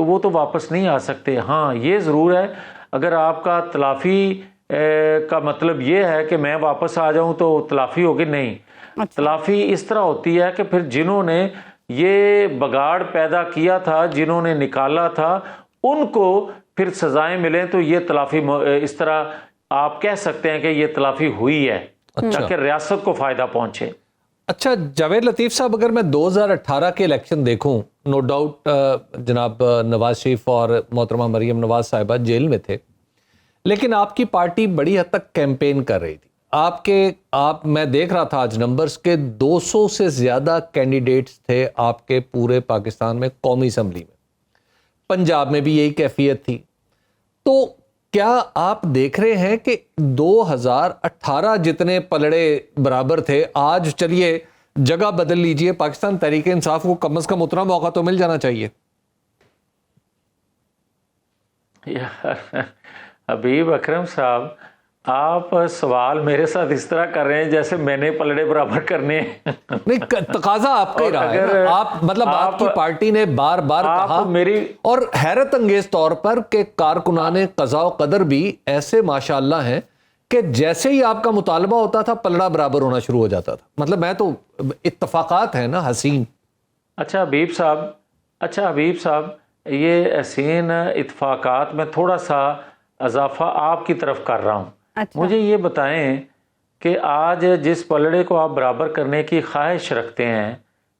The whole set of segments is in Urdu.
تو وہ تو واپس نہیں آ سکتے. ہاں یہ ضرور ہے اگر آپ کا تلافی کا مطلب یہ ہے کہ میں واپس آ جاؤں تو تلافی ہوگی, نہیں. تلافی اس طرح ہوتی ہے کہ پھر جنہوں نے یہ بگاڑ پیدا کیا تھا, جنہوں نے نکالا تھا, ان کو پھر سزائیں ملیں تو یہ تلافی اس طرح آپ کہہ سکتے ہیں کہ یہ تلافی ہوئی ہے تاکہ ریاست کو فائدہ پہنچے. اچھا جاوید لطیف صاحب, اگر میں 2018 کے الیکشن دیکھوں, نو ڈاؤٹ جناب نواز شریف اور محترمہ مریم نواز صاحبہ جیل میں تھے, لیکن آپ کی پارٹی بڑی حد تک کیمپین کر رہی تھی. میں دیکھ رہا تھا آج نمبرز کے 200 سے زیادہ کینڈیڈیٹس تھے آپ کے پورے پاکستان میں قومی اسمبلی میں. پنجاب میں بھی یہی کیفیت تھی. تو کیا آپ دیکھ رہے ہیں کہ 2018 جتنے پلڑے برابر تھے, آج چلیے جگہ بدل لیجئے, پاکستان تحریک انصاف کو کم از کم اتنا موقع تو مل جانا چاہیے. حبیب اکرم صاحب, آپ سوال میرے ساتھ اس طرح کر رہے ہیں جیسے میں نے پلڑے برابر کرنے ہیں. نہیں, تقاضا آپ کا ہی رہا ہے. آپ کی پارٹی نے بار بار کہا, اور حیرت انگیز طور پر کہ کارکنان قضاء و قدر بھی ایسے ماشاءاللہ ہیں کہ جیسے ہی آپ کا مطالبہ ہوتا تھا پلڑا برابر ہونا شروع ہو جاتا تھا. مطلب میں تو اتفاقات ہیں نا حسین. اچھا حبیب صاحب, یہ حسین اتفاقات میں تھوڑا سا اضافہ آپ کی طرف کر رہا ہوں. مجھے یہ بتائیں کہ آج جس پلڑے کو آپ برابر کرنے کی خواہش رکھتے ہیں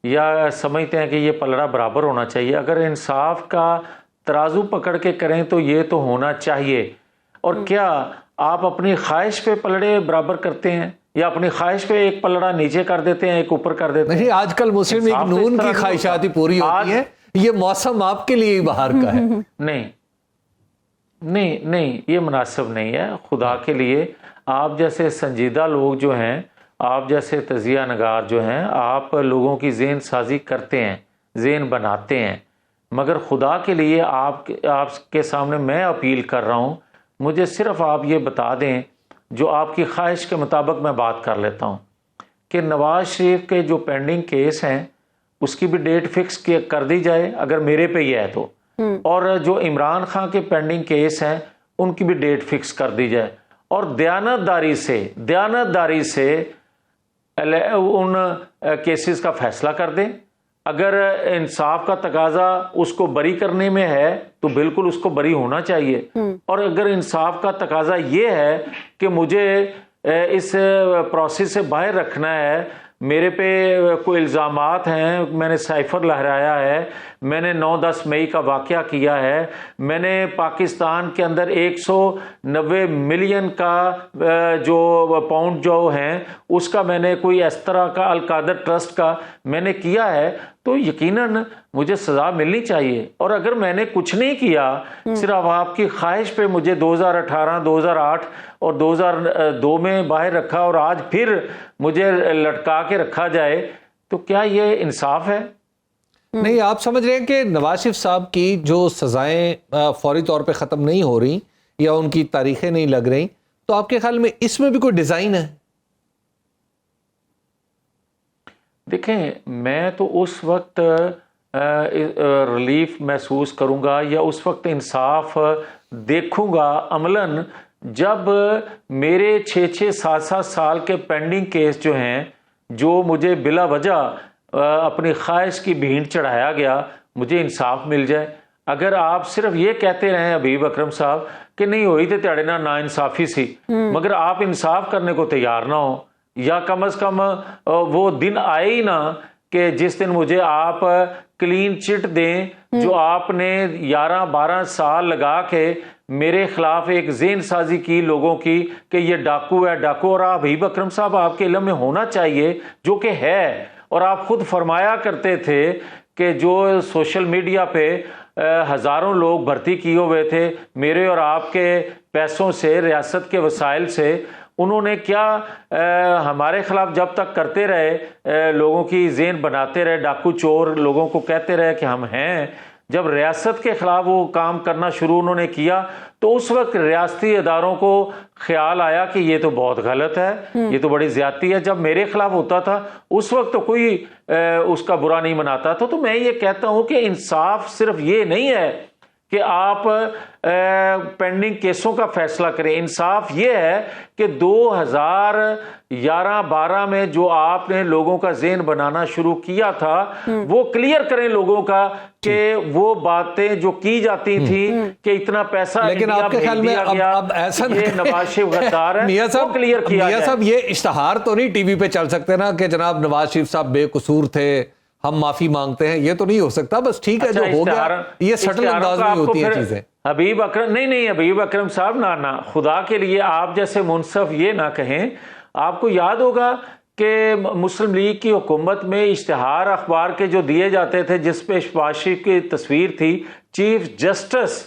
یا سمجھتے ہیں کہ یہ پلڑا برابر ہونا چاہیے, اگر انصاف کا ترازو پکڑ کے کریں تو یہ تو ہونا چاہیے. اور کیا آپ اپنی خواہش پہ پلڑے برابر کرتے ہیں یا اپنی خواہش پہ ایک پلڑا نیچے کر دیتے ہیں ایک اوپر کر دیتے ہیں؟ نہیں, آج کل مسلم لیگ نون کی خواہشات ہی پوری ہوتی ہیں. یہ موسم آپ کے لیے باہر کا ہے. نہیں, یہ مناسب نہیں ہے. خدا کے لیے آپ جیسے سنجیدہ لوگ جو ہیں, آپ جیسے تجزیہ نگار جو ہیں, آپ لوگوں کی ذہن سازی کرتے ہیں, ذہن بناتے ہیں, مگر خدا کے لیے آپ کے سامنے میں اپیل کر رہا ہوں, مجھے صرف آپ یہ بتا دیں, جو آپ کی خواہش کے مطابق میں بات کر لیتا ہوں, کہ نواز شریف کے جو پینڈنگ کیس ہیں اس کی بھی ڈیٹ فکس کر دی جائے اگر میرے پہ یہ ہے تو, اور جو عمران خان کے پینڈنگ کیس ہیں ان کی بھی ڈیٹ فکس کر دی جائے, اور دیانت داری سے ان کیسز کا فیصلہ کر دیں. اگر انصاف کا تقاضا اس کو بری کرنے میں ہے تو بالکل اس کو بری ہونا چاہیے, اور اگر انصاف کا تقاضا یہ ہے کہ مجھے اس پروسیس سے باہر رکھنا ہے, میرے پہ کوئی الزامات ہیں, میں نے سائفر لہرایا ہے, میں نے 9-10 مئی کا واقعہ کیا ہے, میں نے پاکستان کے اندر 190 ملین کا جو پاؤنڈ جو ہیں اس کا میں نے کوئی اس طرح کا القادر ٹرسٹ کا میں نے کیا ہے, تو یقیناً مجھے سزا ملنی چاہیے. اور اگر میں نے کچھ نہیں کیا, صرف آپ کی خواہش پہ مجھے 2018, 2008 اور 2002 میں باہر رکھا اور آج پھر مجھے لٹکا کے رکھا جائے, تو کیا یہ انصاف ہے؟ نہیں, آپ سمجھ رہے ہیں کہ نواز شریف صاحب کی جو سزائیں فوری طور پہ ختم نہیں ہو رہی یا ان کی تاریخیں نہیں لگ رہی, تو آپ کے خیال میں اس میں بھی کوئی ڈیزائن ہے؟ دیکھیں, میں تو اس وقت ریلیف محسوس کروں گا یا اس وقت انصاف دیکھوں گا عملاً جب میرے 6-7 سال کے پینڈنگ کیس جو ہیں, جو مجھے بلا وجہ اپنی خواہش کی بھینٹ چڑھایا گیا, مجھے انصاف مل جائے. اگر آپ صرف یہ کہتے رہیں حبیب اکرم صاحب کہ نہیں ہوئی تو تیرے نہ نا انصافی سی, مگر آپ انصاف کرنے کو تیار نہ ہو, یا کم از کم وہ دن آئے ہی نہ کہ جس دن مجھے آپ کلین چٹ دیں, جو آپ نے 11-12 سال لگا کے میرے خلاف ایک ذہن سازی کی لوگوں کی کہ یہ ڈاکو ہے. اور حبیب اکرم صاحب آپ کے علم میں ہونا چاہیے, جو کہ ہے, اور آپ خود فرمایا کرتے تھے کہ جو سوشل میڈیا پہ ہزاروں لوگ بھرتی کیے ہوئے تھے میرے اور آپ کے پیسوں سے, ریاست کے وسائل سے, انہوں نے کیا ہمارے خلاف جب تک کرتے رہے, لوگوں کی ذہن بناتے رہے, ڈاکو چور لوگوں کو کہتے رہے کہ ہم ہیں. جب ریاست کے خلاف وہ کام کرنا شروع انہوں نے کیا تو اس وقت ریاستی اداروں کو خیال آیا کہ یہ تو بہت غلط ہے, یہ تو بڑی زیادتی ہے. جب میرے خلاف ہوتا تھا اس وقت تو کوئی اس کا برا نہیں مناتا تھا. تو میں یہ کہتا ہوں کہ انصاف صرف یہ نہیں ہے کہ آپ پینڈنگ کیسوں کا فیصلہ کریں. انصاف یہ ہے کہ 2011-12 میں جو آپ نے لوگوں کا ذہن بنانا شروع کیا تھا وہ کلیئر کریں لوگوں کا کہ وہ باتیں جو کی جاتی تھی کہ اتنا پیسہ لیکن آپ کے خیال میں اب ایسا یہ نواز شریف غدار ہے میاں صاحب کلیئر کیا میاں صاحب یہ اشتہار تو نہیں ٹی وی پہ چل سکتے نا کہ جناب نواز شریف صاحب بے قصور تھے ہم معافی مانگتے ہیں, یہ تو نہیں ہو سکتا. بس ٹھیک ہے جو ہو گیا, یہ سٹل انداز میں ہوتی ہیں چیزیں. حبیب اکرم نہیں حبیب اکرم صاحب نہ خدا کے لیے آپ جیسے منصف یہ نہ کہیں. آپ کو یاد ہوگا کہ مسلم لیگ کی حکومت میں اشتہار اخبار کے جو دیے جاتے تھے جس پہ شہباز شریف کی تصویر تھی, چیف جسٹس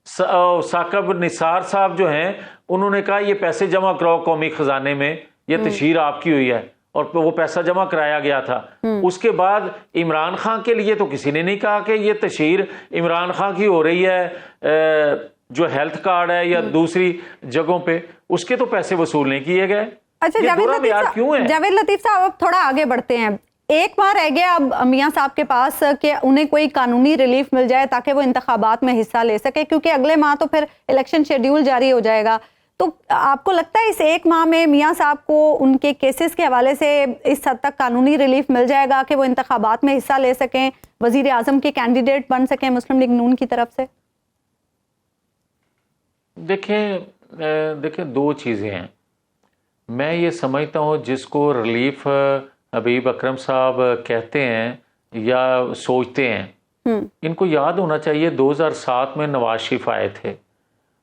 ثاقب نثار صاحب جو ہیں انہوں نے کہا یہ پیسے جمع کراؤ قومی خزانے میں, یہ تشہیر آپ کی ہوئی ہے, اور وہ پیسہ جمع کرایا گیا تھا. اس کے بعد عمران خان کے لیے تو کسی نے نہیں کہا کہ یہ تشہیر عمران خان کی ہو رہی ہے جو ہیلتھ کارڈ ہے یا دوسری جگہوں پہ, اس کے تو پیسے وصول نہیں کیے گئے. اچھا جاوید لطیف صاحب اب تھوڑا آگے بڑھتے ہیں. ایک بار رہ گیا اب میاں صاحب کے پاس کہ انہیں کوئی قانونی ریلیف مل جائے تاکہ وہ انتخابات میں حصہ لے سکے, کیونکہ اگلے ماہ تو پھر الیکشن شیڈیول جاری ہو جائے گا. تو آپ کو لگتا ہے اس ایک ماہ میں میاں صاحب کو ان کے کیسز کے حوالے سے اس حد تک قانونی ریلیف مل جائے گا کہ وہ انتخابات میں حصہ لے سکیں, وزیر اعظم کے کینڈیڈیٹ بن سکیں مسلم لیگ نون کی طرف سے؟ دیکھیں دو چیزیں ہیں. میں یہ سمجھتا ہوں جس کو ریلیف حبیب اکرم صاحب کہتے ہیں یا سوچتے ہیں, ان کو یاد ہونا چاہیے 2007 میں نواز شریف آئے تھے,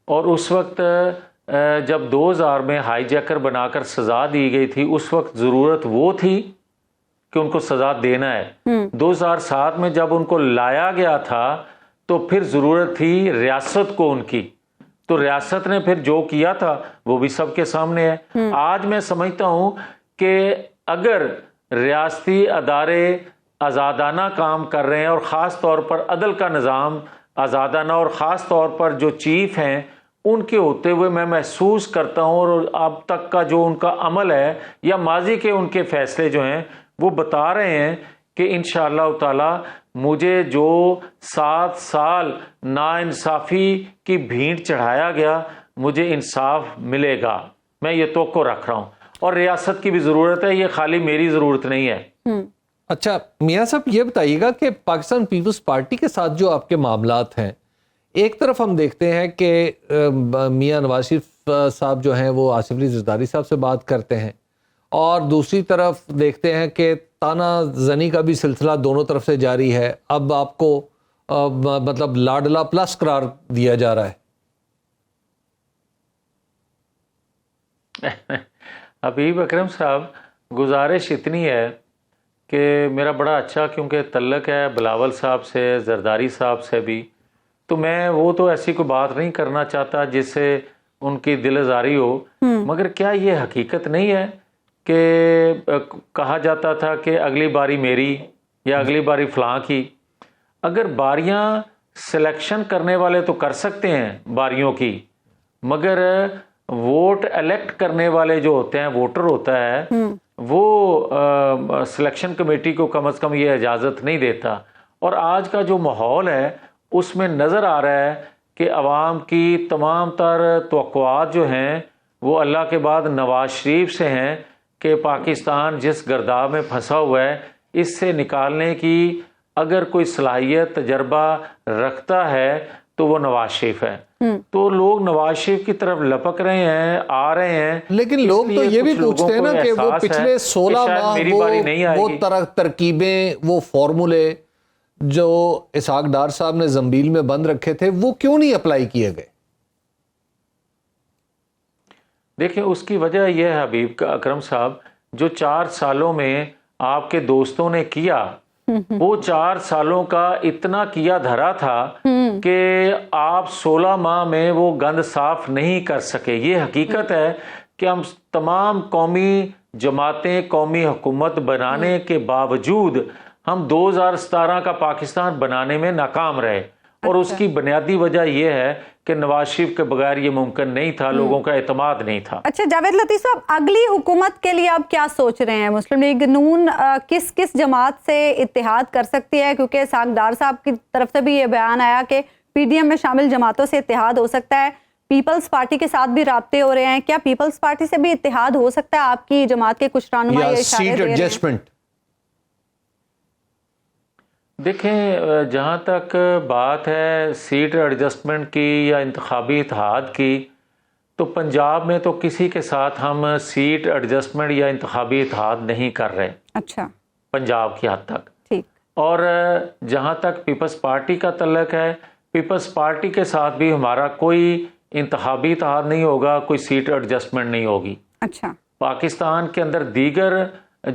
اور اس وقت جب 2000 میں ہائی جیکر بنا کر سزا دی گئی تھی اس وقت ضرورت وہ تھی کہ ان کو سزا دینا ہے. 2007 میں جب ان کو لایا گیا تھا تو پھر ضرورت تھی ریاست کو ان کی, تو ریاست نے پھر جو کیا تھا وہ بھی سب کے سامنے ہے. آج میں سمجھتا ہوں کہ اگر ریاستی ادارے آزادانہ کام کر رہے ہیں اور خاص طور پر عدل کا نظام آزادانہ, اور خاص طور پر جو چیف ہیں ان کے ہوتے ہوئے میں محسوس کرتا ہوں, اور اب تک کا جو ان کا عمل ہے یا ماضی کے ان کے فیصلے جو ہیں وہ بتا رہے ہیں کہ انشاءاللہ تعالی مجھے جو 7 سال ناانصافی کی بھینٹ چڑھایا گیا مجھے انصاف ملے گا, میں یہ توقع رکھ رہا ہوں. اور ریاست کی بھی ضرورت ہے, یہ خالی میری ضرورت نہیں ہے. اچھا میاں صاحب یہ بتائیے گا کہ پاکستان پیپلز پارٹی کے ساتھ جو آپ کے معاملات ہیں, ایک طرف ہم دیکھتے ہیں کہ میاں نواز شریف صاحب جو ہیں وہ آصف علی زرداری صاحب سے بات کرتے ہیں, اور دوسری طرف دیکھتے ہیں کہ تانا زنی کا بھی سلسلہ دونوں طرف سے جاری ہے. اب آپ کو مطلب لاڈلا پلس قرار دیا جا رہا ہے. حبیب اکرم صاحب گزارش اتنی ہے کہ میرا بڑا اچھا کیونکہ تعلق ہے بلاول صاحب سے, زرداری صاحب سے بھی, تو میں وہ تو ایسی کوئی بات نہیں کرنا چاہتا جس سے ان کی دل آزاری ہو, مگر کیا یہ حقیقت نہیں ہے کہ کہا جاتا تھا کہ اگلی باری میری یا اگلی باری فلاں کی. اگر باریاں سلیکشن کرنے والے تو کر سکتے ہیں باریوں کی, مگر ووٹ الیکٹ کرنے والے جو ہوتے ہیں, ووٹر ہوتا ہے, وہ سلیکشن کمیٹی کو کم از کم یہ اجازت نہیں دیتا. اور آج کا جو ماحول ہے اس میں نظر آ رہا ہے کہ عوام کی تمام تر توقعات جو ہیں وہ اللہ کے بعد نواز شریف سے ہیں کہ پاکستان جس گرداب میں پھنسا ہوا ہے اس سے نکالنے کی اگر کوئی صلاحیت تجربہ رکھتا ہے تو وہ نواز شریف ہے. تو لوگ نواز شریف کی طرف لپک رہے ہیں, آ رہے ہیں, لیکن لوگ تو یہ بھی پوچھتے ہیں نا کہ وہ پچھلے 16 ماہ وہ ترکیبیں, وہ فارمولے جو اسحاق ڈار صاحب نے زنبیل میں بند رکھے تھے وہ کیوں نہیں اپلائی کیے گئے؟ دیکھیں اس کی وجہ یہ ہے حبیب اکرم صاحب, جو 4 سالوں میں آپ کے دوستوں نے کیا وہ 4 سالوں کا اتنا کیا دھرا تھا کہ آپ 16 ماہ میں وہ گند صاف نہیں کر سکے. یہ حقیقت ہے کہ ہم تمام قومی جماعتیں قومی حکومت بنانے کے باوجود ہم 2017 کا پاکستان بنانے میں ناکام رہے, اور اس کی بنیادی وجہ یہ ہے کہ نواز شریف کے بغیر یہ ممکن نہیں تھا, لوگوں کا اعتماد نہیں تھا. اچھا جاوید لطیف صاحب, اگلی حکومت کے لیے آپ کیا سوچ رہے ہیں؟ مسلم لیگ نون کس کس جماعت سے اتحاد کر سکتی ہے؟ کیونکہ اسحاق ڈار صاحب کی طرف سے بھی یہ بیان آیا کہ PDM میں شامل جماعتوں سے اتحاد ہو سکتا ہے, پیپلز پارٹی کے ساتھ بھی رابطے ہو رہے ہیں, کیا پیپلز پارٹی سے بھی اتحاد ہو سکتا ہے؟ آپ کی جماعت کے کچھ رہنما یہ اشارے سیٹ دے رہے ہیں. ایڈجسٹمنٹ؟ دیکھیں جہاں تک بات ہے سیٹ ایڈجسٹمنٹ کی یا انتخابی اتحاد کی, تو پنجاب میں تو کسی کے ساتھ ہم سیٹ ایڈجسٹمنٹ یا انتخابی اتحاد نہیں کر رہے. اچھا, پنجاب کی حد تک. ٹھیک. اور جہاں تک پیپلز پارٹی کا تعلق ہے, پیپلز پارٹی کے ساتھ بھی ہمارا کوئی انتخابی اتحاد نہیں ہوگا, کوئی سیٹ ایڈجسٹمنٹ نہیں ہوگی. اچھا. پاکستان کے اندر دیگر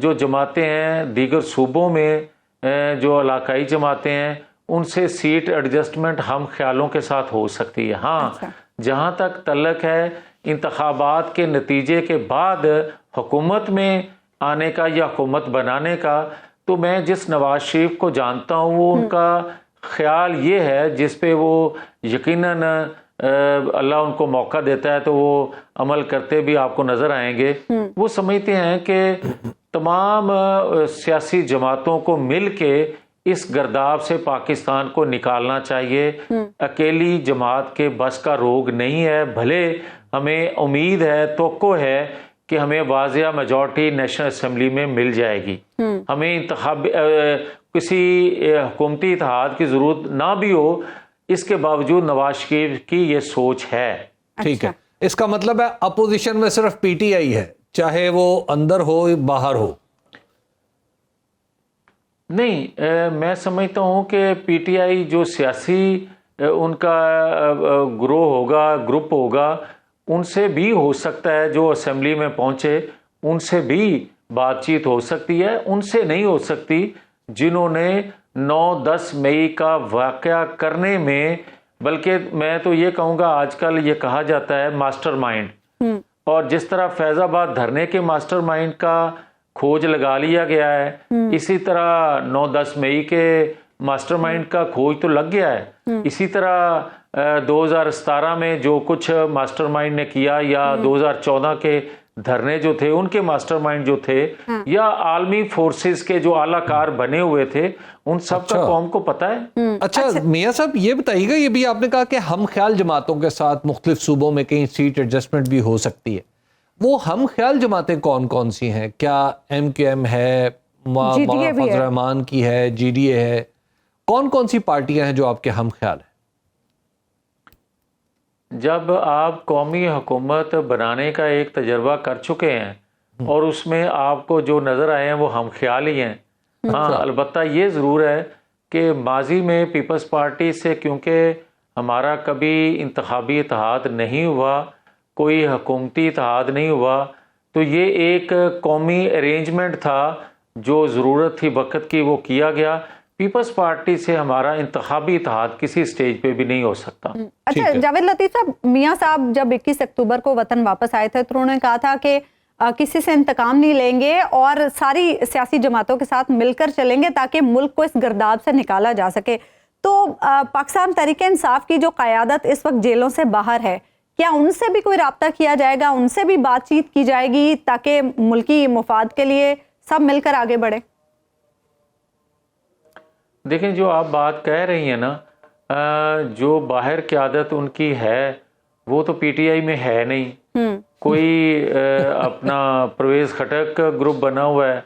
جو جماعتیں ہیں, دیگر صوبوں میں جو علاقائی جماعتیں ہیں, ان سے سیٹ ایڈجسٹمنٹ ہم خیالوں کے ساتھ ہو سکتی ہے. ہاں, جہاں تک تعلق ہے انتخابات کے نتیجے کے بعد حکومت میں آنے کا یا حکومت بنانے کا, تو میں جس نواز شریف کو جانتا ہوں وہ ان کا خیال یہ ہے, جس پہ وہ یقیناً اللہ ان کو موقع دیتا ہے تو وہ عمل کرتے بھی آپ کو نظر آئیں گے. وہ سمجھتے ہیں کہ تمام سیاسی جماعتوں کو مل کے اس گرداب سے پاکستان کو نکالنا چاہیے. اکیلی جماعت کے بس کا روگ نہیں ہے. بھلے ہمیں امید ہے, توقع ہے کہ ہمیں واضح میجورٹی نیشنل اسمبلی میں مل جائے گی, ہمیں کسی حکومتی اتحاد کی ضرورت نہ بھی ہو, اس کے باوجود نواز شریف کی یہ سوچ ہے. ٹھیک ہے, اس کا مطلب ہے اپوزیشن میں صرف PTI ہے, چاہے وہ اندر ہو باہر ہو؟ نہیں, میں سمجھتا ہوں کہ PTI جو سیاسی ان کا گروہ ہوگا, گروپ ہوگا, ان سے بھی ہو سکتا ہے جو اسمبلی میں پہنچے, ان سے بھی بات چیت ہو سکتی ہے. ان سے نہیں ہو سکتی جنہوں نے 9-10 مئی کا واقعہ کرنے میں, بلکہ میں تو یہ کہوں گا آج کل یہ کہا جاتا ہے ماسٹر مائنڈ, اور جس طرح فیض آباد دھرنے کے ماسٹر مائنڈ کا کھوج لگا لیا گیا ہے, اسی طرح 9-10 مئی کے ماسٹر مائنڈ کا کھوج تو لگ گیا ہے. اسی طرح 2017 میں جو کچھ ماسٹر مائنڈ نے کیا, یا 2014 کے دھرنے جو تھے ان کے ماسٹر مائنڈ جو تھے, یا عالمی فورسز کے جو اعلیٰ کار بنے ہوئے تھے, ان سب کا قوم کو پتہ ہے. اچھا میاں صاحب یہ بتائیے گا, یہ بھی آپ نے کہا کہ ہم خیال جماعتوں کے ساتھ مختلف صوبوں میں کہیں سیٹ ایڈجسٹمنٹ بھی ہو سکتی ہے, وہ ہم خیال جماعتیں کون کون سی ہیں؟ کیا MQM ہے, مولانا فضل الرحمان کی ہے, GDA ہے, کون کون سی پارٹیاں ہیں جو آپ کے ہم خیال ہیں؟ جب آپ قومی حکومت بنانے کا ایک تجربہ کر چکے ہیں اور اس میں آپ کو جو نظر آئے ہیں وہ ہم خیال ہی ہیں. ہاں, البتہ یہ ضرور ہے کہ ماضی میں پیپلز پارٹی سے کیونکہ ہمارا کبھی انتخابی اتحاد نہیں ہوا, کوئی حکومتی اتحاد نہیں ہوا, تو یہ ایک قومی ارینجمنٹ تھا جو ضرورت تھی وقت کی, وہ کیا گیا. پیپلز پارٹی سے ہمارا انتخابی اتحاد کسی سٹیج پہ بھی نہیں ہو سکتا. اچھا جاوید لطیف صاحب, میاں صاحب جب 21 اکتوبر کو وطن واپس آئے تھے تو انہوں نے کہا تھا کہ کسی سے انتقام نہیں لیں گے اور ساری سیاسی جماعتوں کے ساتھ مل کر چلیں گے تاکہ ملک کو اس گرداب سے نکالا جا سکے. تو پاکستان تحریک انصاف کی جو قیادت اس وقت جیلوں سے باہر ہے, کیا ان سے بھی کوئی رابطہ کیا جائے گا, ان سے بھی بات چیت کی جائے گی تاکہ ملکی مفاد کے لیے سب مل کر آگے بڑھے؟ دیکھیں, جو آپ بات کہہ رہی ہیں نا, جو باہر قیادت ان کی ہے وہ تو PTI میں ہے نہیں. کوئی اپنا پرویز خٹک گروپ بنا ہوا ہے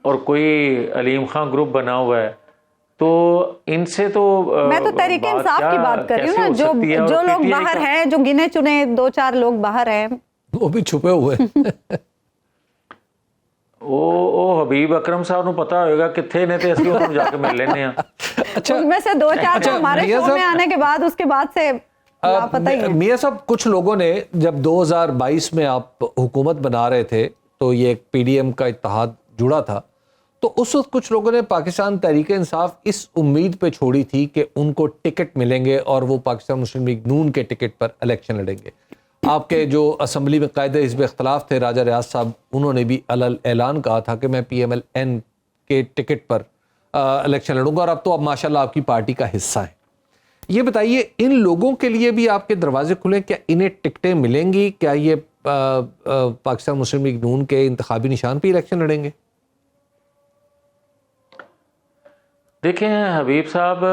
اور کوئی علیم خان گروپ بنا ہوا ہے, تو ان سے تو میں تو تحریک انصاف کی بات کر رہی ہوں نا, جو لوگ باہر ہیں, جو گنے چنے 2-4 لوگ باہر ہیں, وہ بھی چھپے ہوئے. او حبیب اکرم صاحب نو پتا ہوئے گا کتنے نے, تے اسی انہوں جا کے مل لینے ہیں. اچھا ان میں سے 2-4 ہمارے شو میں آنے کے بعد, اس کے بعد سے پتہ ہی ہے. میاں صاحب کچھ لوگوں نے جب 2022 میں آپ حکومت بنا رہے تھے تو یہ ایک PDM کا اتحاد جڑا تھا, تو اس وقت کچھ لوگوں نے پاکستان تحریک انصاف اس امید پہ چھوڑی تھی کہ ان کو ٹکٹ ملیں گے اور وہ پاکستان مسلم لیگ نون کے ٹکٹ پر الیکشن لڑیں گے. آپ کے جو اسمبلی میں قائد حزب اختلاف تھے راجہ ریاض صاحب, انہوں نے بھی اعلان کہا تھا کہ میں PMLN کے ٹکٹ پر الیکشن لڑوں گا, اور اب تو اب ماشاءاللہ آپ کی پارٹی کا حصہ ہیں. یہ بتائیے ان لوگوں کے لیے بھی آپ کے دروازے کھلیں, کیا انہیں ٹکٹیں ملیں گی؟ کیا یہ پاکستان مسلم لیگ نون کے انتخابی نشان پہ الیکشن لڑیں گے؟ دیکھیں حبیب صاحب،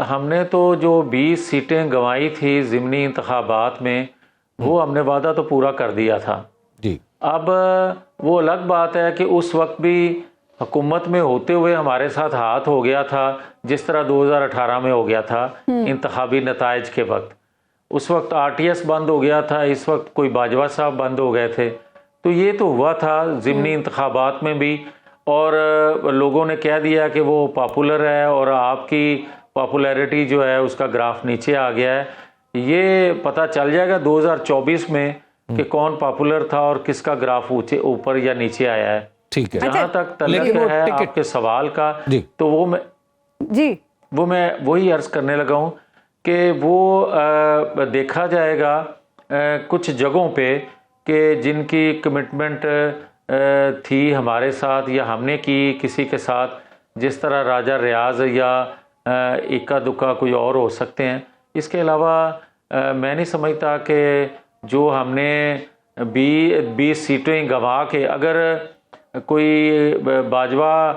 ہم نے تو جو 20 سیٹیں گنوائی تھی ضمنی انتخابات میں، وہ ہم نے وعدہ تو پورا کر دیا تھا جی. اب وہ الگ بات ہے کہ اس وقت بھی حکومت میں ہوتے ہوئے ہمارے ساتھ ہاتھ ہو گیا تھا، جس طرح 2018 میں ہو گیا تھا انتخابی نتائج کے وقت. اس وقت RTS بند ہو گیا تھا، اس وقت کوئی باجوہ صاحب بند ہو گئے تھے. تو یہ تو ہوا تھا ضمنی انتخابات میں بھی، اور لوگوں نے کہہ دیا کہ وہ پاپولر ہے اور آپ کی پاپولیرٹی جو ہے اس کا گراف نیچے آ گیا ہے. یہ پتہ چل جائے گا 2024 میں کہ کون پاپولر تھا اور کس کا گراف اوپر یا نیچے آیا ہے. ٹھیک ہے. جہاں تک تعلق ہے آپ کے سوال کا، تو وہ میں وہی عرض کرنے لگا ہوں کہ وہ دیکھا جائے گا کچھ جگہوں پہ کہ جن کی کمٹمنٹ تھی ہمارے ساتھ یا ہم نے کی کسی کے ساتھ، جس طرح راجہ ریاض یا اکا دکا کوئی اور ہو سکتے ہیں. اس کے علاوہ میں نہیں سمجھتا کہ جو ہم نے 20 سیٹیں گنوا کے اگر کوئی باجوہ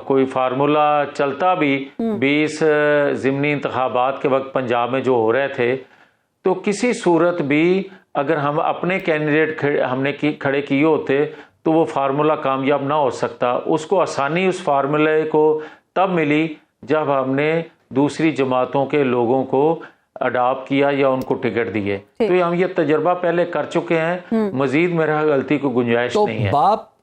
کوئی فارمولا چلتا بھی 20 ضمنی انتخابات کے وقت پنجاب میں جو ہو رہے تھے، تو کسی صورت بھی اگر ہم اپنے کینڈیڈیٹ ہم نے کھڑے کیے ہوتے تو وہ فارمولا کامیاب نہ ہو سکتا. اس کو آسانی اس فارمولے کو تب ملی جب ہم نے دوسری جماعتوں کے لوگوں کو اڈاپٹ کیا یا ان کو ٹکٹ دیے. تو ہم یہ تجربہ پہلے کر چکے ہیں، مزید میرا غلطی کو گنجائش نہیں ہے.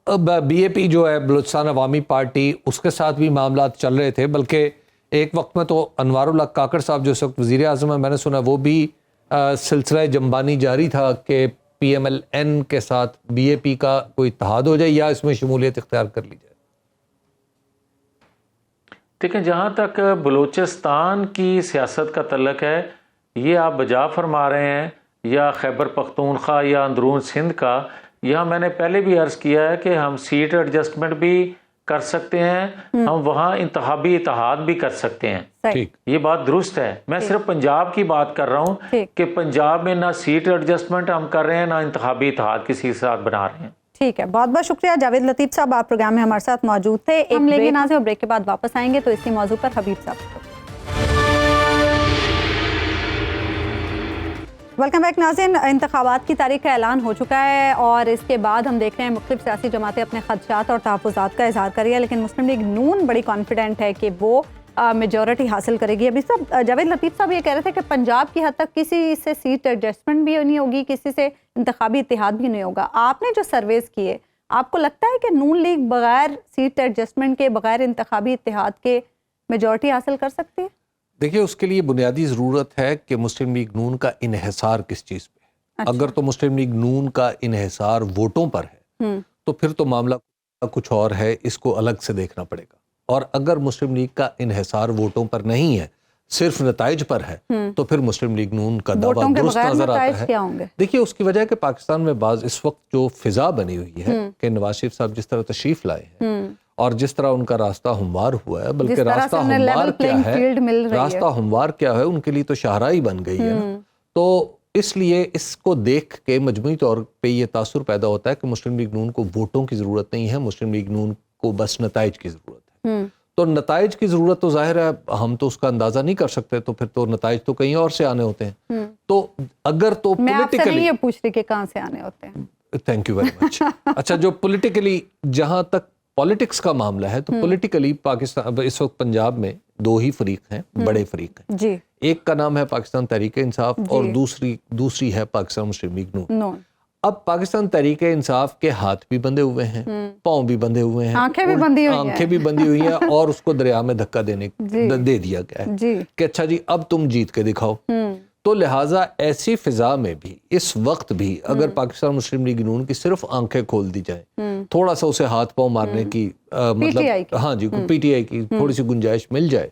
تو BAP جو ہے بلوچستان عوامی پارٹی، اس کے ساتھ بھی معاملات چل رہے تھے، بلکہ ایک وقت میں تو انوار اللہ کاکڑ صاحب جو اس وقت وزیر اعظم ہیں، میں نے سنا وہ بھی سلسلہ جنبانی جاری تھا کہ PMLN کے ساتھ BAP کا کوئی اتحاد ہو جائے یا اس میں شمولیت اختیار کر لی جائے. دیکھیں جہاں تک بلوچستان کی سیاست کا تعلق ہے، یہ آپ بجا فرما رہے ہیں یا خیبر پختونخوا یا اندرون سندھ کا، یہاں میں نے پہلے بھی عرض کیا ہے کہ ہم سیٹ ایڈجسٹمنٹ بھی کر سکتے ہیں، ہم وہاں انتخابی اتحاد بھی کر سکتے ہیں. یہ بات درست ہے. میں صرف پنجاب کی بات کر رہا ہوں کہ پنجاب میں نہ سیٹ ایڈجسٹمنٹ ہم کر رہے ہیں نہ انتخابی اتحاد کسی کے ساتھ بنا رہے ہیں. ٹھیک ہے، بہت بہت شکریہ جاوید لطیف صاحب، آپ پروگرام میں ہمارے ساتھ موجود تھے. ہم لیں گے ناظرین اور بریک کے بعد واپس آئیں گے تو اسی موضوع پر حبیب صاحب. ویلکم بیک ناظرین. انتخابات کی تاریخ کا اعلان ہو چکا ہے اور اس کے بعد ہم دیکھ رہے ہیں مختلف سیاسی جماعتیں اپنے خدشات اور تحفظات کا اظہار کر رہی ہے، لیکن مسلم لیگ نون بڑی کانفیڈنٹ ہے کہ وہ میجورٹی حاصل کرے گی. ابھی صاحب جاوید لطیف صاحب یہ کہہ رہے تھے کہ پنجاب کی حد تک کسی سے سیٹ ایڈجسٹمنٹ بھی نہیں ہوگی، کسی سے انتخابی اتحاد بھی نہیں ہوگا. آپ نے جو سرویز کیے، آپ کو لگتا ہے کہ نون لیگ بغیر سیٹ ایڈجسٹمنٹ کے، بغیر انتخابی اتحاد کے میجورٹی حاصل کر سکتی ہے؟ دیکھیے اس کے لیے بنیادی ضرورت ہے کہ مسلم لیگ نون کا انحصار کس چیز پہ ہے. اگر تو مسلم لیگ نون کا انحصار ووٹوں پر ہے تو پھر تو معاملہ کچھ اور ہے، اس کو الگ سے دیکھنا پڑے گا. اور اگر مسلم لیگ کا انحصار ووٹوں پر نہیں ہے، صرف نتائج پر ہے، تو پھر مسلم لیگ نون کا دعویٰ درست نظر آتا ہے. دیکھیے اس کی وجہ ہے کہ پاکستان میں بعض اس وقت جو فضا بنی ہوئی ہے کہ نواز شریف صاحب جس طرح تشریف لائے ہیں اور جس طرح ان کا راستہ ہموار ہوا ہے، بلکہ راستہ ہموار کیا ہے، راستہ ہموار کیا ہے، ان کے لیے تو شاہراہی بن گئی ہے نا. تو اس لیے اس کو دیکھ کے مجموعی طور پہ یہ تاثر پیدا ہوتا ہے کہ مسلم لیگ نون کو ووٹوں کی ضرورت نہیں ہے، مسلم لیگ نون کو بس نتائج کی ضرورت ہے. تو نتائج کی ضرورت تو ظاہر ہے ہم تو اس کا اندازہ نہیں کر سکتے، تو پھر تو نتائج تو کہیں اور سے آنے ہوتے ہیں. تو اگر تو میں آپ سے نہیں یہ پوچھ رہی کہ کہاں سے آنے ہوتے ہیں. Thank you very much. اچھا، جو پولیٹیکلی جہاں تک پولیٹکس کا معاملہ ہے تو پولیٹیکلی پاکستان اس وقت پنجاب میں دو ہی فریق ہیں، بڑے فریق ہیں جی. ایک کا نام ہے پاکستان تحریک انصاف اور دوسری ہے پاکستان مسلم لیگ نون. اب پاکستان تحریک انصاف کے ہاتھ بھی بندھے ہوئے ہیں، پاؤں بھی بندھے ہوئے ہیں، آنکھیں بھی بندھی ہوئی ہیں اور اس کو دریا میں دھکا دے دیا گیا ہے کہ اچھا جی اب تم جیت کے دکھاؤ. تو لہٰذا ایسی فضا میں بھی اس وقت بھی اگر پاکستان مسلم لیگ نون کی صرف آنکھیں کھول دی جائیں، تھوڑا سا اسے ہاتھ پاؤں مارنے کی مطلب ہاں جی PTI کی تھوڑی سی گنجائش مل جائے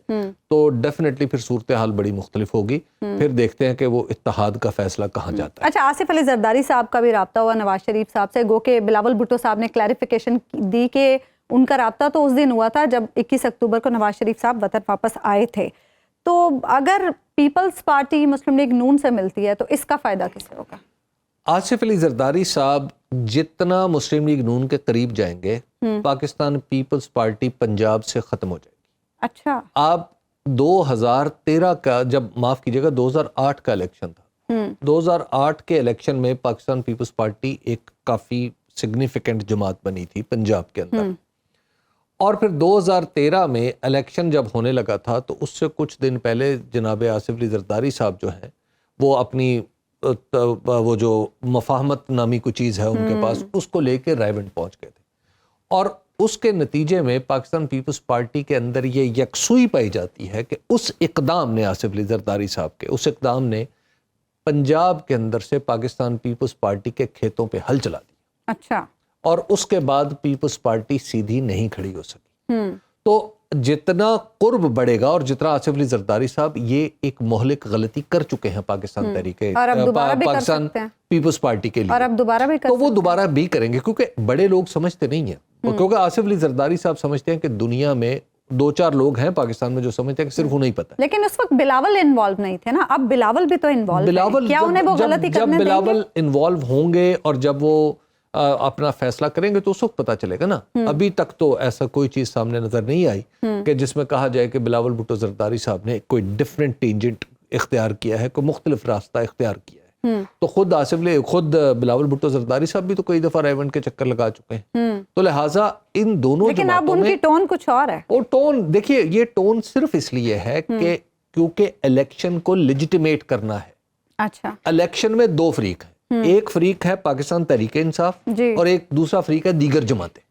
تو ڈیفینیٹلی پھر صورتحال بڑی مختلف ہوگی. پھر دیکھتے ہیں کہ وہ اتحاد کا فیصلہ کہاں جاتا ہے. اچھا، آصف علی زرداری صاحب کا بھی رابطہ ہوا نواز شریف صاحب سے، گو کہ بلاول بھٹو صاحب نے کلیریفیکیشن دی کہ ان کا رابطہ تو اس دن ہوا تھا جب 21 اکتوبر کو نواز شریف صاحب وطن واپس آئے تھے. تو اگر پیپلز پارٹی مسلم لیگ نون سے ملتی ہے تو اس کا فائدہ کسے ہوگا؟ آصف علی زرداری صاحب جتنا مسلم لیگ نون کے قریب جائیں گے، پاکستان پیپلز پارٹی پنجاب سے ختم ہو جائے گی. اچھا. آپ 2013 کا جب معاف کیجیے گا 2008 کا الیکشن تھا, 2008 کے الیکشن میں پاکستان پیپلز پارٹی ایک کافی سگنیفیکنٹ جماعت بنی تھی پنجاب کے اندر, اور پھر 2013 میں الیکشن جب ہونے لگا تھا تو اس سے کچھ دن پہلے جناب آصف علی زرداری صاحب جو ہیں وہ اپنی وہ جو مفاہمت نامی کوئی چیز ہے ان کے پاس, اس کو لے کے رائے بند پہنچ گئے تھے, اور اس کے نتیجے میں پاکستان پیپلز پارٹی کے اندر یہ یکسوئی پائی جاتی ہے کہ اس اقدام نے, آصف علی زرداری صاحب کے اس اقدام نے پنجاب کے اندر سے پاکستان پیپلز پارٹی کے کھیتوں پہ ہل چلا دی. اچھا. اور اس کے بعد پیپلز پارٹی سیدھی نہیں کھڑی ہو سکی. تو جتنا قرب بڑھے گا اور جتنا آصف علی زرداری صاحب یہ ایک مہلک غلطی کر چکے ہیں پاکستان تحریک پاکستان پیپلز پارٹی کے لیے, اور اب دوبارہ بھی تو وہ دوبارہ بھی کریں گے, کیونکہ بڑے لوگ سمجھتے نہیں ہیں, کیونکہ آصف علی زرداری صاحب سمجھتے ہیں کہ دنیا میں 2-4 لوگ ہیں پاکستان میں جو سمجھتے ہیں کہ صرف انہیں پتہ ہے. لیکن اس وقت بلاول انوالو نہیں تھے نا, اب بلاول بھی تو انوالو ہے, کیا انہیں وہ غلطی کرنے دیں گے؟ جب بلاول انوالو ہوں گے اور جب وہ اپنا فیصلہ کریں گے تو اس وقت پتا چلے گا نا. ابھی تک تو ایسا کوئی چیز سامنے نظر نہیں آئی کہ جس میں کہا جائے کہ بلاول بھٹو زرداری صاحب نے کوئی ڈیفرنٹ ٹینجنٹ اختیار کیا ہے, کوئی مختلف راستہ اختیار کیا ہے. تو خود بلاول بھٹو زرداری صاحب بھی تو کئی دفعہ ریونڈ کے چکر لگا چکے ہیں, تو لہٰذا ان دونوں لیکن اب ان کی ٹون کچھ اور ہے. وہ ٹون دیکھیے, یہ ٹون صرف اس لیے ہے کہ کیونکہ الیکشن کو لیجیٹیمیٹ کرنا ہے. اچھا. الیکشن میں 2 فریق ہیں, ایک فریق ہے پاکستان تحریک انصاف اور ایک دوسرا فریق ہے دیگر جماعتیں.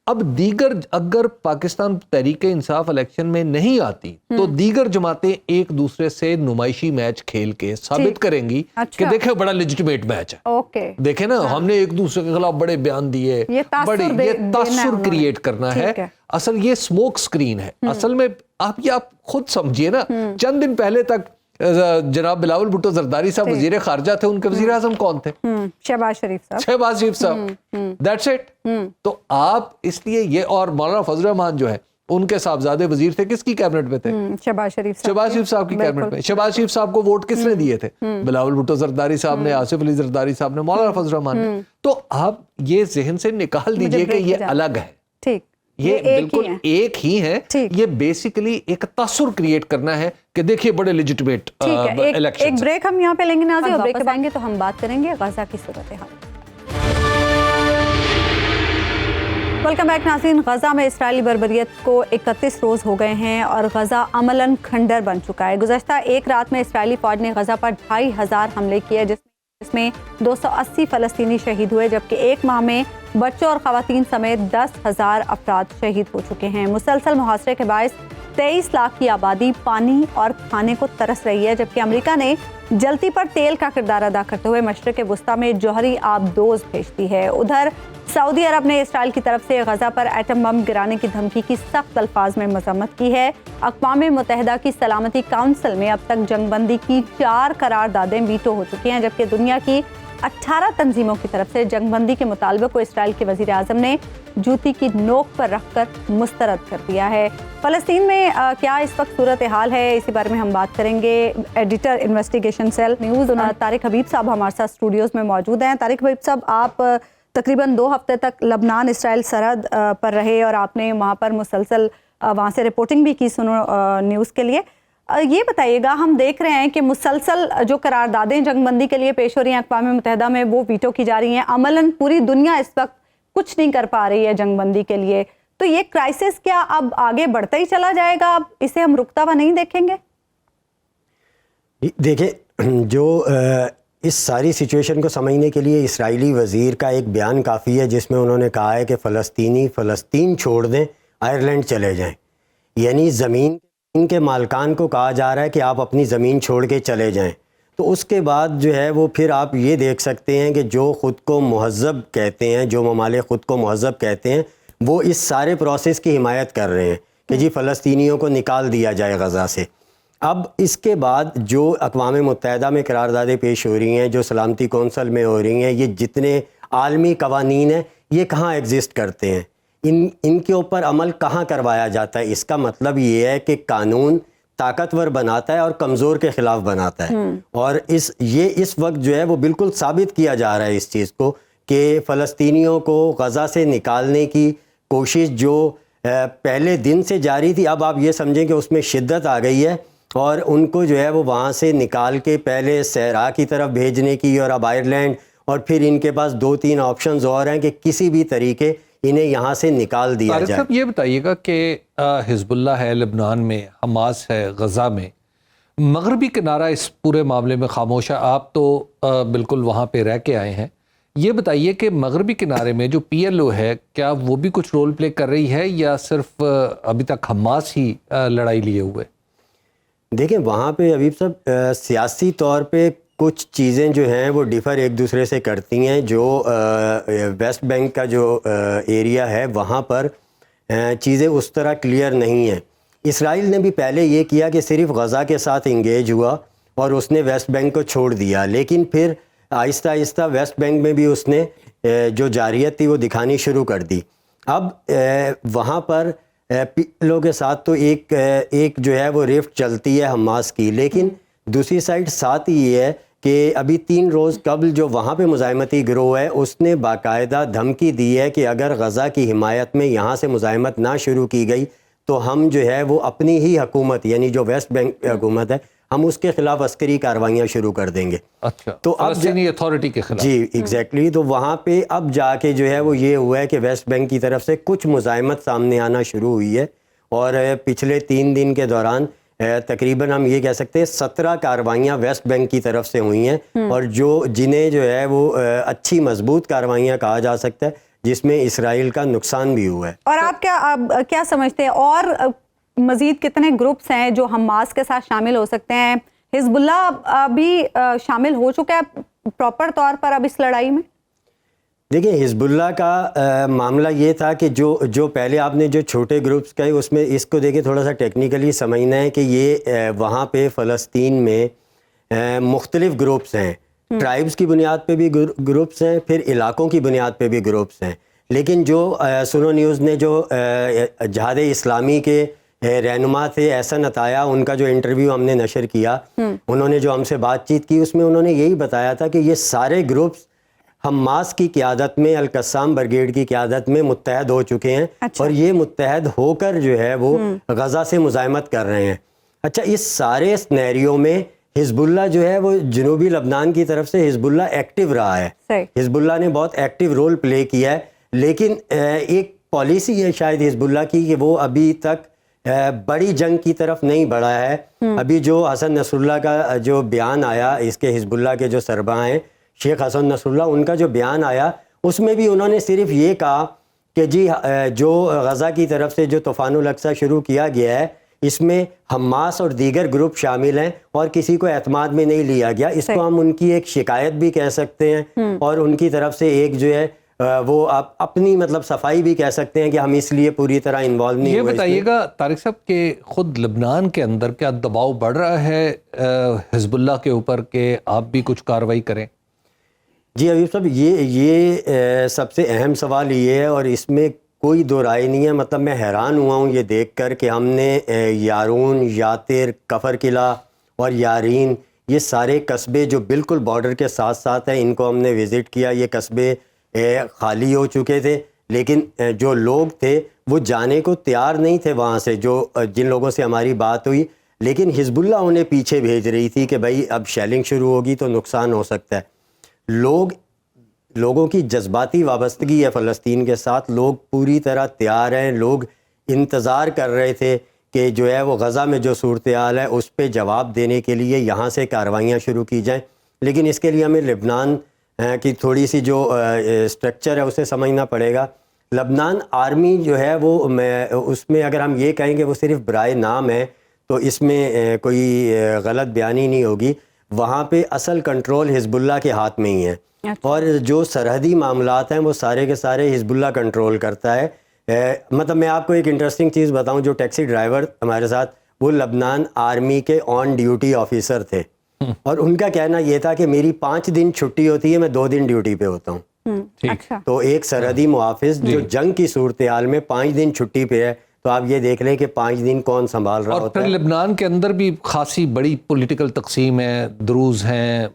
اب دیگر اگر پاکستان تحریک انصاف الیکشن میں نہیں آتی تو دیگر جماعتیں ایک دوسرے سے نمائشی میچ کھیل کے ثابت کریں گی کہ دیکھیں بڑا لیجیٹیمیٹ میچ ہے, دیکھیں نا ہم نے ایک دوسرے کے خلاف بڑے بیان دیے, بڑے یہ تاثر کریٹ کرنا ہے. اصل یہ سموک سکرین ہے. اصل میں آپ خود سمجھیے نا, چند دن پہلے تک جناب بلاول بھٹو زرداری صاحب وزیر خارجہ تھے, ان کے وزیر اعظم کون تھے؟ شہباز شریف صاحب. That's it. تو آپ اس لیے یہ, اور مولانا فضل الرحمان جو ہے ان کے صاحبزادے وزیر تھے, کس کی کیبنٹ میں تھے؟ شہباز شریف صاحب کی کیبنٹ میں. شہباز شریف صاحب کو ووٹ کس نے دیے تھے؟ بلاول بھٹو زرداری صاحب نے, آصف علی زرداری صاحب نے, مولانا فضل الرحمان نے. تو آپ یہ ذہن سے نکال دیجئے کہ یہ الگ ہے. ٹھیک, یہ بالکل ایک ہی ہے. یہ بیسیکلی ایک تاثر کریٹ کرنا ہے کہ دیکھیے بڑے لیجیٹیمیٹ الیکشن. ایک بریک ہم یہاں پہ لیں گے ناظرین, اور بریک کے بعد آئیں گے تو ہم بات کریں گے غزہ کی صورتحال. ویلکم بیک ناظرین. غزہ میں اسرائیلی بربریت کو 31 روز ہو گئے ہیں اور غزہ عملاً کھنڈر بن چکا ہے. گزشتہ ایک رات میں اسرائیلی فوج نے غزہ پر 2500 حملے کیے, جس میں 280 فلسطینی شہید ہوئے, جبکہ ایک ماہ میں بچوں اور خواتین سمیت 10,000 افراد شہید ہو چکے ہیں. مسلسل محاصرے کے باعث 23 لاکھ کی آبادی پانی اور کھانے کو ترس رہی ہے, جبکہ امریکہ نے جلتی پر تیل کا کردار ادا کرتے ہوئے مشرق وسطیٰ میں جوہری آبدوز بھیجتی ہے. ادھر سعودی عرب نے اسرائیل کی طرف سے غزہ پر ایٹم بم گرانے کی دھمکی کی سخت الفاظ میں مذمت کی ہے. اقوام متحدہ کی سلامتی کونسل میں اب تک جنگ بندی کی 4 قراردادیں ویٹو ہو چکی ہیں, جبکہ دنیا کی 18 تنظیموں کی طرف سے جنگ بندی کے مطالبے کو اسرائیل کے وزیر اعظم نے جوتی کی نوک پر رکھ کر مسترد کر دیا ہے. فلسطین میں کیا اس وقت صورتحال ہے, اسی بارے میں ہم بات کریں گے. Editor investigation cell news Tariq Habib صاحب ہمارے ساتھ اسٹوڈیوز میں موجود ہیں. طارق حبیب صاحب, آپ تقریباً 2 ہفتے تک لبنان اسرائیل سرحد پر رہے اور آپ نے وہاں پر مسلسل وہاں سے رپورٹنگ بھی کی سنو نیوز کے لیے. یہ بتائیے گا, ہم دیکھ رہے ہیں کہ مسلسل جو قراردادیں جنگ بندی کے لیے پیش ہو رہی ہیں اقوام متحدہ میں, وہ ویٹو کی جا رہی ہیں. عملاً پوری دنیا اس وقت کچھ نہیں کر پا رہی ہے جنگ بندی کے لیے. تو یہ کرائسس کیا اب آگے بڑھتا ہی چلا جائے گا, اب اسے ہم رکتا ہوا نہیں دیکھیں گے؟ دیکھیں, جو اس ساری سچویشن کو سمجھنے کے لیے اسرائیلی وزیر کا ایک بیان کافی ہے, جس میں انہوں نے کہا ہے کہ فلسطین چھوڑ دیں, آئرلینڈ چلے جائیں. یعنی زمین کے مالکان کو کہا جا رہا ہے کہ آپ اپنی زمین چھوڑ کے چلے جائیں. تو اس کے بعد جو ہے وہ پھر آپ یہ دیکھ سکتے ہیں کہ جو خود کو مہذب کہتے ہیں, جو ممالک خود کو مہذب کہتے ہیں, وہ اس سارے پروسیس کی حمایت کر رہے ہیں کہ جی فلسطینیوں کو نکال دیا جائے غزہ سے. اب اس کے بعد جو اقوام متحدہ میں قراردادیں پیش ہو رہی ہیں, جو سلامتی کونسل میں ہو رہی ہیں, یہ جتنے عالمی قوانین ہیں یہ کہاں ایگزسٹ کرتے ہیں, ان کے اوپر عمل کہاں کروایا جاتا ہے. اس کا مطلب یہ ہے کہ قانون طاقتور بناتا ہے اور کمزور کے خلاف بناتا ہے. اور اس وقت جو ہے وہ بالکل ثابت کیا جا رہا ہے اس چیز کو کہ فلسطینیوں کو غزہ سے نکالنے کی کوشش جو پہلے دن سے جاری تھی، اب آپ یہ سمجھیں کہ اس میں شدت آ گئی ہے، اور ان کو جو ہے وہ وہاں سے نکال کے پہلے صحرا کی طرف بھیجنے کی، اور اب آئرلینڈ، اور پھر ان کے پاس 2-3 آپشنز اور ہیں کہ کسی بھی طریقے انہیں یہاں سے نکال دیا طارق جائے۔ صاحب یہ بتائیے گا کہ حزب اللہ ہے لبنان میں، حماس ہے غزہ میں، مغربی کنارہ اس پورے معاملے میں خاموش ہے، آپ تو بالکل وہاں پہ رہ کے آئے ہیں، یہ بتائیے کہ مغربی کنارے میں جو پی ایل او ہے کیا وہ بھی کچھ رول پلے کر رہی ہے یا صرف ابھی تک حماس ہی لڑائی لیے ہوئے؟ دیکھیں وہاں پہ حبیب صاحب سیاسی طور پہ کچھ چیزیں جو ہیں وہ ڈیفر ایک دوسرے سے کرتی ہیں۔ جو ویسٹ بینک کا جو ایریا ہے وہاں پر چیزیں اس طرح کلیئر نہیں ہیں۔ اسرائیل نے بھی پہلے یہ کیا کہ صرف غزہ کے ساتھ انگیج ہوا اور اس نے ویسٹ بینک کو چھوڑ دیا، لیکن پھر آہستہ آہستہ ویسٹ بینک میں بھی اس نے جو جارحیت تھی وہ دکھانی شروع کر دی۔ اب وہاں پر پی ایل او کے ساتھ تو ایک جو ہے وہ ریفٹ چلتی ہے حماس کی، لیکن دوسری سائڈ ساتھ ہی یہ ہے کہ ابھی 3 روز قبل جو وہاں پہ مزاحمتی گروہ ہے اس نے باقاعدہ دھمکی دی ہے کہ اگر غزہ کی حمایت میں یہاں سے مزاحمت نہ شروع کی گئی تو ہم جو ہے وہ اپنی ہی حکومت، یعنی جو ویسٹ بینک حکومت ہے، ہم اس کے خلاف عسکری کارروائیاں شروع کر دیں گے۔ اچھا، تو اب فلسطینی اتھارٹی کے خلاف؟ جی ایگزیکٹلی، تو وہاں پہ اب جا کے جو ہے وہ یہ ہوا ہے کہ ویسٹ بینک کی طرف سے کچھ مزاحمت سامنے آنا شروع ہوئی ہے، اور پچھلے 3 دن کے دوران تقریباً ہم یہ کہہ سکتے ہیں 17 کارروائیاں ویسٹ بینک کی طرف سے ہوئی ہیں، اور جنہیں جو ہے وہ اچھی مضبوط کارروائیاں کہا جا سکتا ہے، جس میں اسرائیل کا نقصان بھی ہوا ہے۔ اور آپ کیا سمجھتے ہیں اور مزید کتنے گروپس ہیں جو حماس کے ساتھ شامل ہو سکتے ہیں؟ حزب اللہ بھی شامل ہو چکا ہے پراپر طور پر اب اس لڑائی میں؟ دیکھیں حزب اللہ کا معاملہ یہ تھا کہ جو پہلے آپ نے جو چھوٹے گروپس کہے اس میں اس کو دیکھیں تھوڑا سا ٹیکنیکلی سمجھنا ہے کہ یہ وہاں پہ فلسطین میں مختلف گروپس ہیں، ٹرائبس کی بنیاد پہ بھی گروپس ہیں، پھر علاقوں کی بنیاد پہ بھی گروپس ہیں، لیکن جو سنو نیوز نے جو جہاد اسلامی کے رہنما تھے احسن عطیہ، ان کا جو انٹرویو ہم نے نشر کیا، انہوں نے جو ہم سے بات چیت کی اس میں انہوں نے یہی بتایا تھا کہ یہ سارے گروپس حماس کی قیادت میں، القسام بریگیڈ کی قیادت میں متحد ہو چکے ہیں، اور یہ متحد ہو کر جو ہے وہ غزہ سے مزاحمت کر رہے ہیں۔ اچھا، اس سارے سنیریو میں حزب اللہ جو ہے وہ جنوبی لبنان کی طرف سے حزب اللہ ایکٹیو رہا ہے، حزب اللہ نے بہت ایکٹیو رول پلے کیا ہے، لیکن ایک پالیسی ہے شاید حزب اللہ کی کہ وہ ابھی تک بڑی جنگ کی طرف نہیں بڑھا ہے۔ ابھی جو حسن نصر اللہ کا جو بیان آیا، اس کے حزب اللہ کے جو سربراہ ہیں شیخ حسن نصر اللہ، ان کا جو بیان آیا اس میں بھی انہوں نے صرف یہ کہا کہ جی جو غزہ کی طرف سے جو طوفان الاقصی شروع کیا گیا ہے اس میں حماس اور دیگر گروپ شامل ہیں اور کسی کو اعتماد میں نہیں لیا گیا۔ اس کو ہم ان کی ایک شکایت بھی کہہ سکتے ہیں، اور ان کی طرف سے ایک جو ہے وہ اپنی مطلب صفائی بھی کہہ سکتے ہیں کہ ہم اس لیے پوری طرح انوالو نہیں ہوئے۔ یہ بتائیے گا طارق صاحب کہ خود لبنان کے اندر کیا دباؤ بڑھ رہا ہے حزب اللہ کے اوپر کہ آپ بھی کچھ کارروائی کریں؟ جی حبیب صاحب، یہ سب سے اہم سوال یہ ہے اور اس میں کوئی دو رائے نہیں ہے۔ مطلب میں حیران ہوا ہوں یہ دیکھ کر کہ ہم نے یارون، یاتر، کفر قلعہ اور یارین، یہ سارے قصبے جو بالکل بارڈر کے ساتھ ساتھ ہیں، ان کو ہم نے وزٹ کیا۔ یہ قصبے خالی ہو چکے تھے، لیکن جو لوگ تھے وہ جانے کو تیار نہیں تھے وہاں سے، جن لوگوں سے ہماری بات ہوئی، لیکن حزب اللہ انہیں پیچھے بھیج رہی تھی کہ بھائی اب شیلنگ شروع ہوگی تو نقصان ہو سکتا ہے۔ لوگوں کی جذباتی وابستگی ہے فلسطین کے ساتھ، لوگ پوری طرح تیار ہیں، لوگ انتظار کر رہے تھے کہ جو ہے وہ غزہ میں جو صورتحال ہے اس پہ جواب دینے کے لیے یہاں سے کارروائیاں شروع کی جائیں، لیکن اس کے لیے ہمیں لبنان کی تھوڑی سی جو اسٹرکچر ہے اسے سمجھنا پڑے گا۔ لبنان آرمی جو ہے وہ اس میں اگر ہم یہ کہیں کہ وہ صرف برائے نام ہے تو اس میں کوئی غلط بیانی نہیں ہوگی۔ وہاں پہ اصل کنٹرول حزب اللہ کے ہاتھ میں ہی ہے، اور جو سرحدی معاملات ہیں وہ سارے کے سارے حزب اللہ کنٹرول کرتا ہے۔ مطلب میں آپ کو ایک انٹرسٹنگ چیز بتاؤں، جو ٹیکسی ڈرائیور ہمارے ساتھ، وہ لبنان آرمی کے آن ڈیوٹی آفیسر تھے، اور ان کا کہنا یہ تھا کہ میری 5 دن چھٹی ہوتی ہے، میں 2 دن ڈیوٹی پہ ہوتا ہوں۔ تو ایک سرحدی محافظ جو جنگ کی صورتحال میں 5 دن چھٹی پہ ہے، تو آپ یہ دیکھ لیں کہ 5 دن کون سنبھال رہا ہوتا ہے۔ اور پھر لبنان کے اندر بھی خاصی بڑی پولیٹیکل تقسیم ہے، دروز ہیں،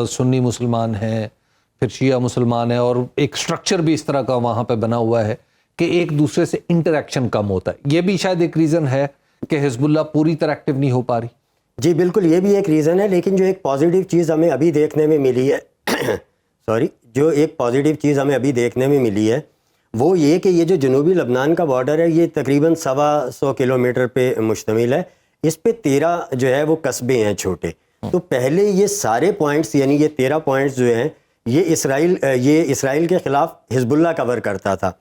سنی مسلمان ہیں، پھر شیعہ مسلمان ہیں، اور ایک سٹرکچر بھی اس طرح کا وہاں پہ بنا ہوا ہے کہ ایک دوسرے سے انٹریکشن کم ہوتا ہے. یہ بھی شاید ایک ریزن ہے کہ حزب اللہ پوری طرح ایکٹیو نہیں ہو پا رہی. جی بالکل یہ بھی ایک ریزن ہے، لیکن جو ایک پازیٹیو چیز ہمیں ابھی دیکھنے میں ملی ہے جو ایک پازیٹیو چیز ہمیں ابھی دیکھنے میں ملی ہے وہ یہ کہ یہ جو جنوبی لبنان کا بارڈر ہے یہ تقریباً 125 کلومیٹر پہ مشتمل ہے. اس پہ 13 جو ہے وہ قصبے ہیں چھوٹے. تو پہلے یہ سارے پوائنٹس یعنی یہ 13 پوائنٹس جو ہیں یہ اسرائیل کے خلاف حزب اللہ کور کرتا تھا.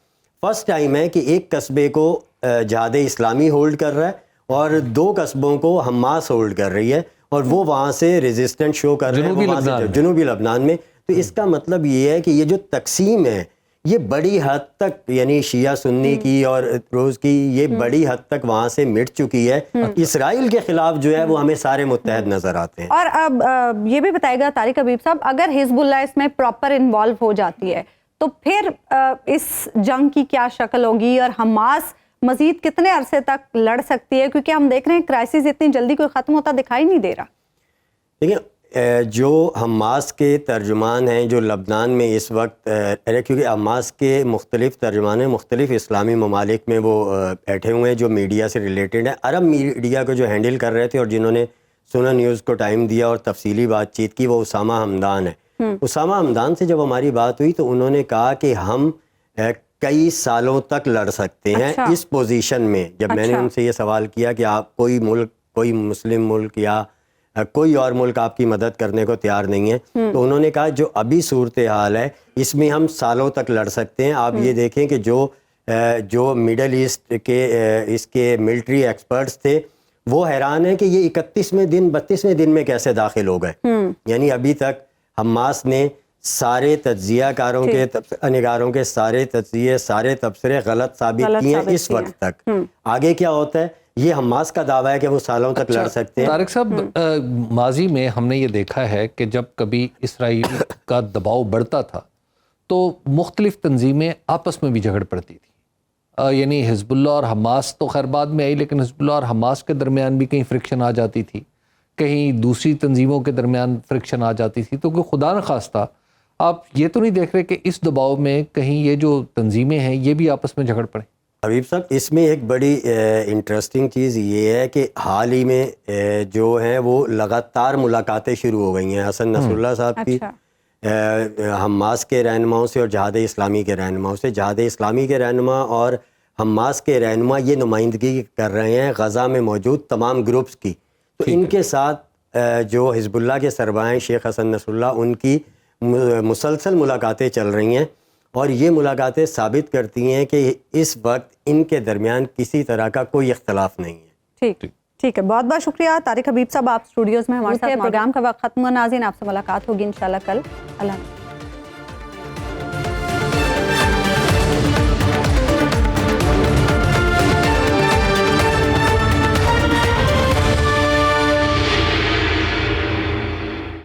فرسٹ ٹائم ہے کہ ایک قصبے کو جہاد اسلامی ہولڈ کر رہا ہے اور 2 قصبوں کو حماس ہولڈ کر رہی ہے اور وہ وہاں سے ریزسٹنٹ شو کر رہے ہیں جنوبی لبنان میں. تو اس کا مطلب یہ ہے کہ یہ جو تقسیم ہے یہ بڑی حد تک یعنی شیعہ سنی کی اور روز کی یہ بڑی حد تک وہاں سے مٹ چکی ہے. اسرائیل کے خلاف جو ہے وہ ہمیں سارے متحد نظر آتے ہیں. اور اب یہ بھی بتائے گا طارق حبیب صاحب، اگر حزب اللہ اس میں پراپر انوالو ہو جاتی ہے تو پھر اس جنگ کی کیا شکل ہوگی اور حماس مزید کتنے عرصے تک لڑ سکتی ہے؟ کیونکہ ہم دیکھ رہے ہیں کرائسس اتنی جلدی کوئی ختم ہوتا دکھائی نہیں دے رہا. دیکھیں جو حماس کے ترجمان ہیں جو لبنان میں اس وقت کیونکہ حماس کے مختلف ترجمان ہیں مختلف اسلامی ممالک میں وہ بیٹھے ہوئے ہیں جو میڈیا سے ریلیٹڈ ہیں. عرب میڈیا کو جو ہینڈل کر رہے تھے اور جنہوں نے سنن نیوز کو ٹائم دیا اور تفصیلی بات چیت کی وہ اسامہ حمدان ہے. اسامہ حمدان سے جب ہماری بات ہوئی تو انہوں نے کہا کہ ہم کئی سالوں تک لڑ سکتے ہیں اس پوزیشن میں. جب میں نے ان سے یہ سوال کیا کہ آپ کوئی ملک کوئی مسلم ملک یا کوئی اور ملک آپ کی مدد کرنے کو تیار نہیں ہے تو انہوں نے کہا جو ابھی صورتحال ہے اس میں ہم سالوں تک لڑ سکتے ہیں. آپ یہ دیکھیں کہ جو مڈل ایسٹ کے اس کے ملٹری ایکسپرٹس تھے وہ حیران ہیں کہ یہ 32ویں دن میں کیسے داخل ہو گئے. یعنی ابھی تک حماس نے سارے تجزیہ کاروں کے نگاروں کے سارے تجزیے سارے تبصرے غلط ثابت کیے ہیں اس وقت تک. آگے کیا ہوتا ہے یہ حماس کا دعویٰ ہے کہ وہ سالوں تک لڑ سکتے ہیں. طارق صاحب ماضی میں ہم نے یہ دیکھا ہے کہ جب کبھی اسرائیل کا دباؤ بڑھتا تھا تو مختلف تنظیمیں آپس میں بھی جھگڑ پڑتی تھی. یعنی حزب اللہ اور حماس تو خیر بعد میں آئی لیکن حزب اللہ اور حماس کے درمیان بھی کہیں فرکشن آ جاتی تھی، کہیں دوسری تنظیموں کے درمیان فرکشن آ جاتی تھی. تو کوئی خدا نخواستہ آپ یہ تو نہیں دیکھ رہے کہ اس دباؤ میں کہیں یہ جو تنظیمیں ہیں یہ بھی آپس میں جھگڑ پڑیں؟ حبیب صاحب اس میں ایک بڑی انٹرسٹنگ چیز یہ ہے کہ حال ہی میں جو ہیں وہ لگاتار ملاقاتیں شروع ہو گئی ہیں حسن نصر اللہ صاحب کی حماس کے رہنماؤں سے اور جہاد اسلامی کے رہنماؤں سے. جہاد اسلامی کے رہنما اور حماس کے رہنما یہ نمائندگی کر رہے ہیں غزہ میں موجود تمام گروپس کی. تو ان کے ساتھ جو حزب اللہ کے سربراہ شیخ حسن نصر اللہ ان کی مسلسل ملاقاتیں چل رہی ہیں اور یہ ملاقاتیں ثابت کرتی ہیں کہ اس وقت ان کے درمیان کسی طرح کا کوئی اختلاف نہیں ہے. ٹھیک ہے، بہت بہت شکریہ طارق حبیب صاحب، آپ اسٹوڈیوز میں ہمارے ساتھ. پروگرام کا وقت ختم ہوا. ناظرین آپ سے ملاقات ہوگی انشاءاللہ کل. اللہ